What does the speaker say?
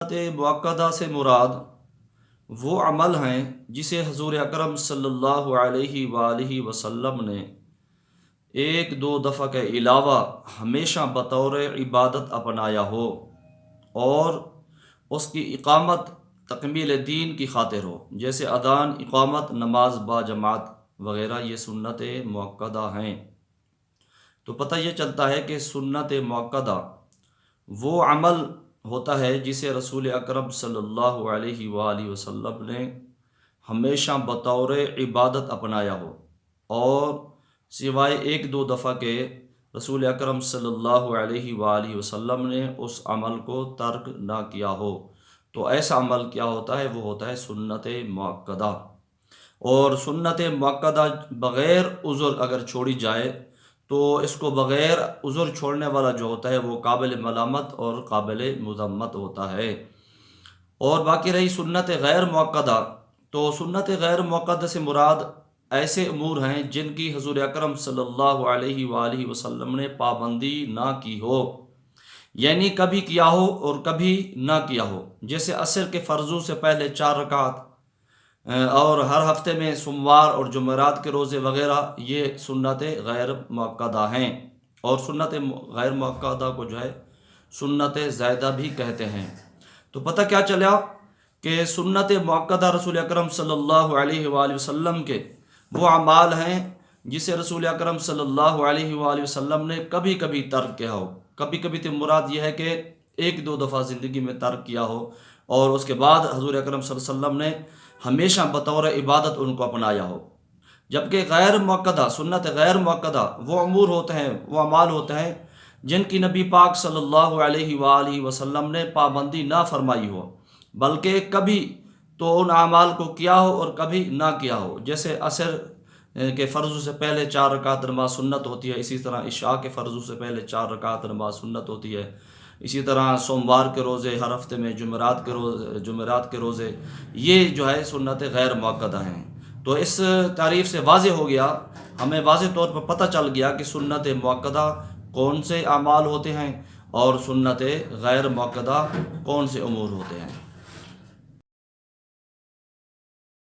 سنت مؤکدہ سے مراد وہ عمل ہیں جسے حضور اکرم صلی اللہ علیہ وآلہ وسلم نے ایک دو دفعہ کے علاوہ ہمیشہ بطور عبادت اپنایا ہو اور اس کی اقامت تکمیل دین کی خاطر ہو، جیسے اذان، اقامت، نماز با جماعت وغیرہ، یہ سنت مؤکدہ ہیں۔ تو پتہ یہ چلتا ہے کہ سنت مؤکدہ وہ عمل ہوتا ہے جسے رسول اکرم صلی اللہ علیہ وآلہ وسلم نے ہمیشہ بطور عبادت اپنایا ہو اور سوائے ایک دو دفعہ کے رسول اکرم صلی اللہ علیہ وآلہ وسلم نے اس عمل کو ترک نہ کیا ہو، تو ایسا عمل کیا ہوتا ہے؟ وہ ہوتا ہے سنت مؤکدہ۔ اور سنت مؤکدہ بغیر عذر اگر چھوڑی جائے تو اس کو بغیر عذر چھوڑنے والا جو ہوتا ہے وہ قابل ملامت اور قابل مذمت ہوتا ہے۔ اور باقی رہی سنت غیر مؤکدہ، تو سنت غیر مؤکدہ سے مراد ایسے امور ہیں جن کی حضور اکرم صلی اللہ علیہ وآلہ وسلم نے پابندی نہ کی ہو، یعنی کبھی کیا ہو اور کبھی نہ کیا ہو، جیسے عصر کے فرضوں سے پہلے 4 رکعت اور ہر ہفتے میں سوموار اور جمعرات کے روزے وغیرہ، یہ سنت غیر مؤکدہ ہیں۔ اور سنت غیر مؤکدہ کو جو ہے سنت زائدہ بھی کہتے ہیں۔ تو پتہ کیا چلا کہ سنت مؤکدہ رسول اکرم صلی اللہ علیہ وآلہ وسلم کے وہ اعمال ہیں جسے رسول اکرم صلی اللہ علیہ وآلہ وسلم نے کبھی کبھی ترک کیا ہو۔ کبھی کبھی تو مراد یہ ہے کہ ایک دو دفعہ زندگی میں ترک کیا ہو اور اس کے بعد حضور اکرم صلی اللہ علیہ وسلم نے ہمیشہ بطور عبادت ان کو اپنایا ہو۔ جبکہ غیر مؤکدہ، سنت غیر مؤکدہ وہ امور ہوتے ہیں، وہ اعمال ہوتے ہیں جن کی نبی پاک صلی اللہ علیہ وآلہ وسلم نے پابندی نہ فرمائی ہو، بلکہ کبھی تو ان اعمال کو کیا ہو اور کبھی نہ کیا ہو، جیسے عصر کے فرضوں سے پہلے 4 رکعت نماز سنت ہوتی ہے، اسی طرح عشاء کے فرضوں سے پہلے 4 رکعت نماز سنت ہوتی ہے، اسی طرح سوموار کے روزے، ہر ہفتے میں جمعرات کے روزے، یہ جو ہے سنت غیر مؤکدہ ہیں۔ تو اس تعریف سے واضح ہو گیا، ہمیں واضح طور پر پتہ چل گیا کہ سنت مؤکدہ کون سے اعمال ہوتے ہیں اور سنت غیر مؤکدہ کون سے امور ہوتے ہیں۔